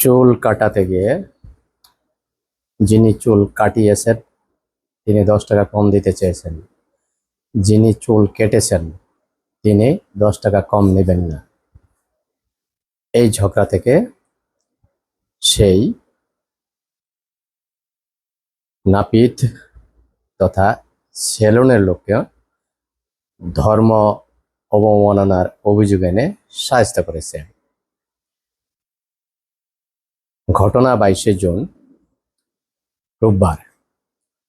চুল কাটাতে গিয়ে যিনি চুল কাটিয়েছেন তিনি 10 টাকা কম দিতে চেয়েছেন, যিনি চুল কেটেছেন তিনি 10 টাকা কম নেবেন না। এই ঝগড়া থেকে সেই নাপিত তথা সেলুনের লোককে ধর্ম অবমাননার অভিযোগ এনে শায়েস্তা করেছে। ঘটনা 22শে জুন রোববার।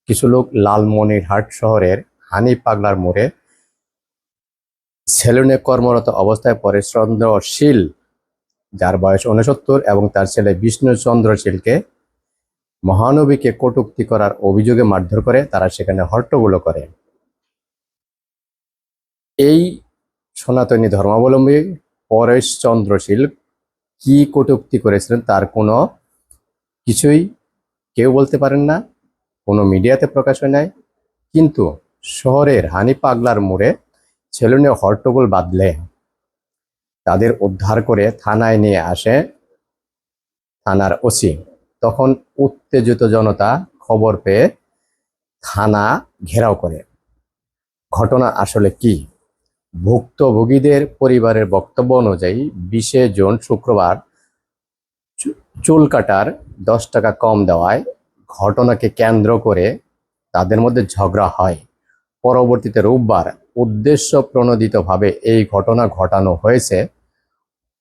কিছু লোক লালমনিরহাট শহরের হানি পাগলার মোড়ে সেলুনে কর্মরত অবস্থায় পরেশচন্দ্র শীল, যার বয়স 69, এবং তার ছেলে বিষ্ণুচন্দ্র শীলকে মহানবীকে কটূক্তি করার অভিযোগে মারধর করে। তারা সেখানে হট্টগোল করে। এই সনাতনী ধর্মাবলম্বী পরেশচন্দ্র শীল কি কটূক্তি করেছিলেন তার কোনো কিছুই কেউ বলতে পারেন না, কোনো মিডিয়াতে প্রকাশ হয় নাই। কিন্তু শহরের হানি পাগলার মোড়ে সেলুনে হট্টগোল বাঁধলে তাদের উদ্ধার করে থানায় নিয়ে আসে থানার ওসি। তখন উত্তেজিত জনতা খবর পেয়ে থানা ঘেরাও করে। ঘটনা আসলে কি? ভুক্তভোগীদের পরিবারের বক্তব্য অনুযায়ী 20শে জুন শুক্রবার চুল কাটার 10 টাকা কম দেওয়ায় ঘটনাকে কেন্দ্র করে তাদের মধ্যে ঝগড়া হয়। পরবর্তীতে রোববার উদ্দেশ্য প্রণোদিতভাবে এই ঘটনা ঘটানো হয়েছে।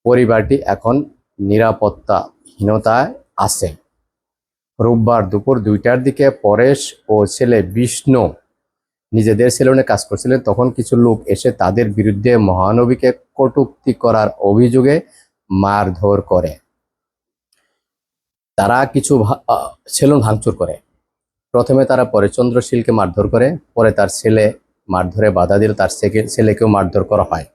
পরিবারটি এখন নিরাপত্তাহীনতায় আছে। রোববার দুপুর 2টার দিকে পরেশ ও ছেলে বিষ্ণু নিজেদের সেলুনে কাজ করছিলেন। তখন কিছু লোক এসে তাদের বিরুদ্ধে মহানবীকে কটূক্তি করার অভিযোগে মারধর করে। তারা কিছু সেলুন ভাঙচুর করে। প্রথমে তারা পরেশচন্দ্রশীলকে মারধর করে, পরে তার ছেলে মারধরে বাধা দিল, তার ছেলেকেও মারধর করা হয়।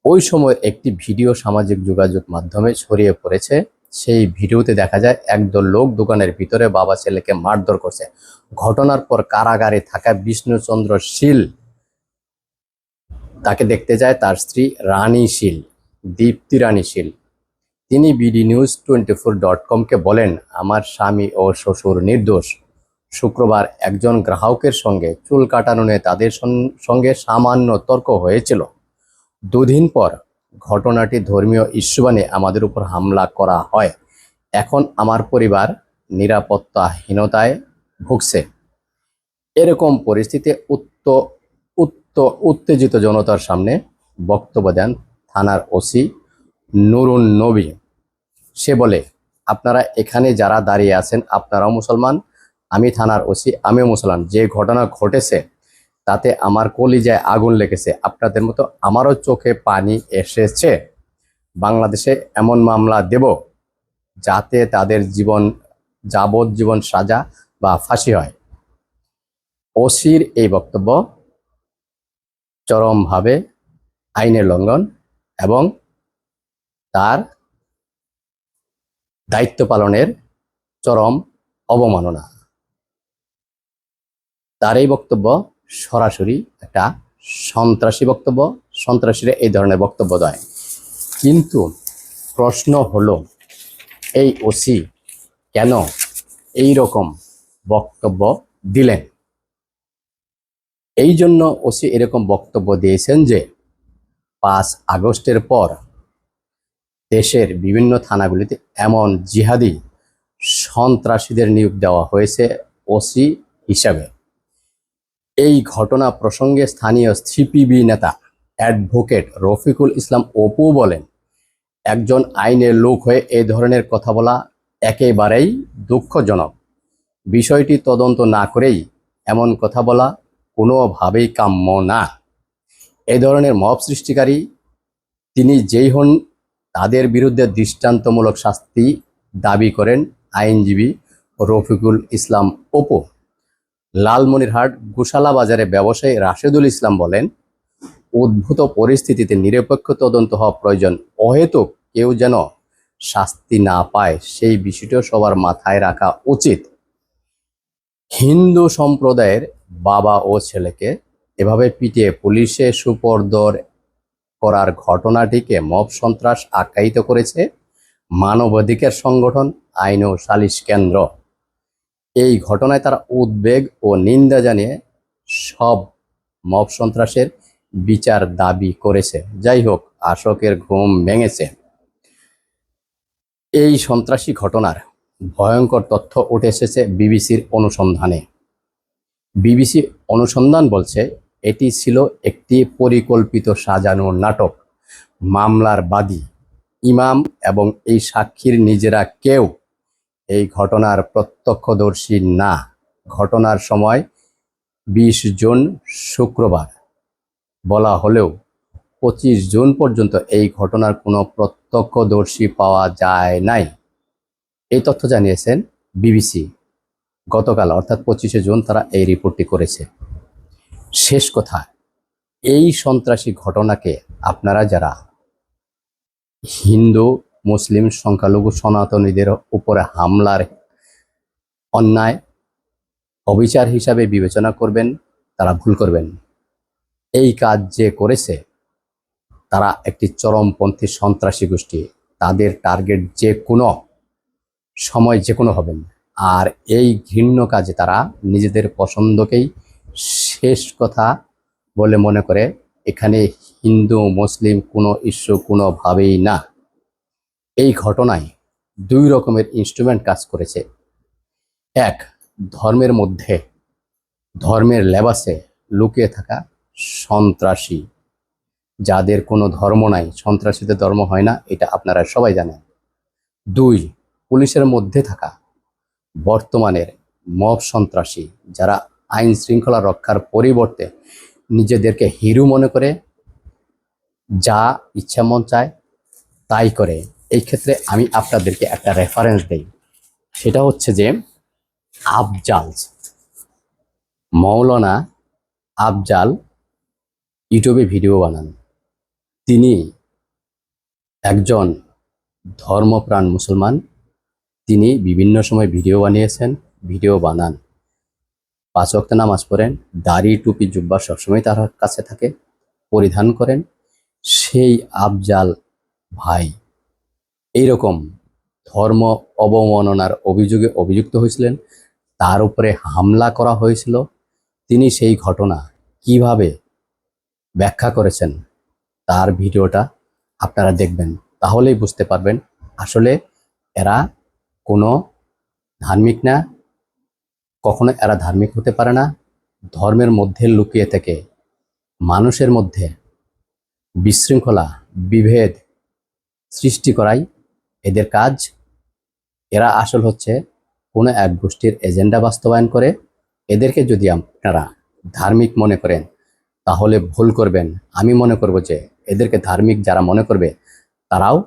ওই সময়ের একটি ভিডিও সামাজিক যোগাযোগ মাধ্যমে ছড়িয়ে পড়েছে। সেই ভিডিওতে দেখা যায় একদল লোক দোকানের ভিতরে বাবা ছেলেকে মারধর করছে। ঘটনার পর কারাগারে থাকা বিষ্ণুচন্দ্র শীল তাকে দেখতে যায় তার স্ত্রী রানী শীল, দীপ্তি রানী শীল। তিনি bdnews24.com-কে বলেন, আমার স্বামী ও শ্বশুর নির্দোষ। শুক্রবার একজন গ্রাহকের সঙ্গে চুল কাটানো নিয়ে তাদের সঙ্গে সামান্য তর্ক হয়েছিল। 2 দিন পর ঘটনাটি ধর্মীয় ইস্যু বানিয়ে আমাদের উপর হামলা করা হয়। এখন আমার পরিবার নিরাপত্তাহীনতায় ভুগছে। এরকম পরিস্থিতিতে উত্তেজিত জনতার সামনে বক্তব্য দেন থানার ওসি নুরুন নবী। সে বলে, আপনারা এখানে যারা দাঁড়িয়ে আছেন আপনারাও মুসলমান, আমি থানার ওসি, আমিও মুসলমান। যে ঘটনা ঘটেছে তাতে আমার কলিজায় আগুন লেগেছে। আপনাদের মতো আমারও চোখে পানি এসেছে। বাংলাদেশে এমন মামলা দেব যাতে তাদের যাবজ্জীবন সাজা বা ফাঁসি হয়। ওসির এই বক্তব্য চরমভাবে আইনের লঙ্ঘন এবং তার দায়িত্ব পালনের চরম অবমাননা। তার এই বক্তব্য সরাসরি একটা সন্ত্রাসী বক্তব্য। সন্ত্রাসীরা এই ধরনের বক্তব্য দেয়। কিন্তু প্রশ্ন হলো, এই ওসি কেন এই রকম বক্তব্য দিলেন? এই জন্য ওসি এরকম বক্তব্য দিয়েছেন যে 5 আগস্টের পর দেশের বিভিন্ন থানাগুলিতে এমন জিহাদি সন্ত্রাসীদের নিয়োগ দেওয়া হয়েছে ওসি হিসাবে। এই ঘটনা প্রসঙ্গে স্থানীয় সিপিবি নেতা অ্যাডভোকেট রফিকুল ইসলাম অপু বলেন, একজন আইনের লোক হয়ে এই ধরনের কথা বলা একেবারেই দুঃখজনক। বিষয়টি তদন্ত না করেই এমন কথা বলা কোনোভাবেই কাম্য না। এই ধরনের মব সৃষ্টিকারী তিনি যেই হন, তাদের বিরুদ্ধে দৃষ্টান্তমূলক শাস্তি দাবি করেন আইনজীবী রফিকুল ইসলাম অপু। লালমনিরহাট গোশালা বাজারে ব্যবসায়ী রাশেদুল ইসলাম বলেন, উদ্ভূত পরিস্থিতিতে নিরপেক্ষ তদন্ত হওয়া প্রয়োজন। অহেতুক কেউ যেন শাস্তি না পায় সেই বিষয়টিও সবার মাথায় রাখা উচিত। হিন্দু সম্প্রদায়ের বাবা ও ছেলেকে এভাবে পিটিয়ে পুলিশে সুপর্দ করার ঘটনাটিকে মব সন্ত্রাস আখ্যায়িত করেছে মানবাধিকার সংগঠন, আইন ও সালিশ কেন্দ্র। এই ঘটনায় তারা উদ্বেগ ও নিন্দা জানিয়ে সব মব সন্ত্রাসের বিচার দাবি করেছে। যাই হোক, আশোকের ঘুম ভেঙেছে। এই সন্ত্রাসী ঘটনার ভয়ঙ্কর তথ্য উঠে এসেছে বিবিসির অনুসন্ধানে। বিবিসি অনুসন্ধান বলছে এটি ছিল একটি পরিকল্পিত সাজানো নাটক। মামলার বাদী, ইমাম এবং এই সাক্ষীর নিজেরা কেউ এই ঘটনার প্রত্যক্ষদর্শী না। ঘটনার সময় 20 জুন শুক্রবার বলা হলেও 25 জুন পর্যন্ত এই ঘটনার কোনো প্রত্যক্ষদর্শী পাওয়া যায় নাই। এই তথ্য জানিয়েছেন বিবিসি। গতকাল অর্থাৎ 25শে জুন তারা এই রিপোর্টটি করেছে। শেষ কথা, এই সন্ত্রাসী ঘটনাকে আপনারা যারা হিন্দু, মুসলিম, সংখ্যালঘু, সনাতনীদের উপরে হামলার অন্যায়, অবিচার হিসাবে বিবেচনা করবেন, তারা ভুল করবেন। এই কাজ যে করেছে তারা একটি চরমপন্থী সন্ত্রাসী গোষ্ঠী। তাদের টার্গেট যে কোনো সময় যে কোনো হবেন। আর এই ঘৃণ্য কাজে তারা নিজেদের পছন্দকেই শেষ কথা বলে মনে করে। এখানে হিন্দু মুসলিম কোনো ইস্যু কোনোভাবেই না। এই ঘটনায় 2 রকমের ইনস্ট্রুমেন্ট কাজ করেছে। এক, ধর্মের মধ্যে, ধর্মের লেবাসে লুকিয়ে থাকা সন্ত্রাসী, যাদের কোনো ধর্ম নাই। সন্ত্রাসীদের ধর্ম হয় না, এটা আপনারা সবাই জানেন। 2, পুলিশের মধ্যে থাকা বর্তমানের মব সন্ত্রাসী, যারা আইন শৃঙ্খলা রক্ষার পরিবর্তে নিজেদেরকে হিরো মনে করে যা ইচ্ছা মন চায় তাই করে। এই ক্ষেত্রে আমি আপনাদেরকে একটা রেফারেন্স দেই, সেটা হচ্ছে যে আফজাল, মৌলানা আফজাল ইউটিউবে ভিডিও বানান। তিনি একজন ধর্মপ্রাণ মুসলমান। তিনি বিভিন্ন সময় ভিডিও বানিয়েছেন, ভিডিও বানান, 5 ওয়াক্ত নামাজ পড়েন, দাড়ি টুপি জুব্বা সবসময় তার কাছে থাকে, পরিধান করেন। সেই আফজাল ভাই এইরকম ধর্ম অবমাননার অভিযোগে অভিযুক্ত হয়েছিলেন, তার উপরে হামলা করা হয়েছিল। তিনি সেই ঘটনা কিভাবে ব্যাখ্যা করেছেন তার ভিডিওটা আপনারা দেখবেন, তাহলেই বুঝতে পারবেন আসলে এরা কোনো ধার্মিক না, কখনো এরা ধার্মিক হতে পারে না। ধর্মের মধ্যে লুকিয়ে থেকে মানুষের মধ্যে বিশৃঙ্খলা, বিভেদ সৃষ্টি করাই এদের কাজ। এরা আসল হচ্ছে কোনো এক গোষ্ঠীর এজেন্ডা বাস্তবায়ন করে। এদেরকে যদি আপনারা ধার্মিক মনে করেন তাহলে ভুল করবেন। আমি মনে করব যে এদেরকে ধার্মিক যারা মনে করবে তারাও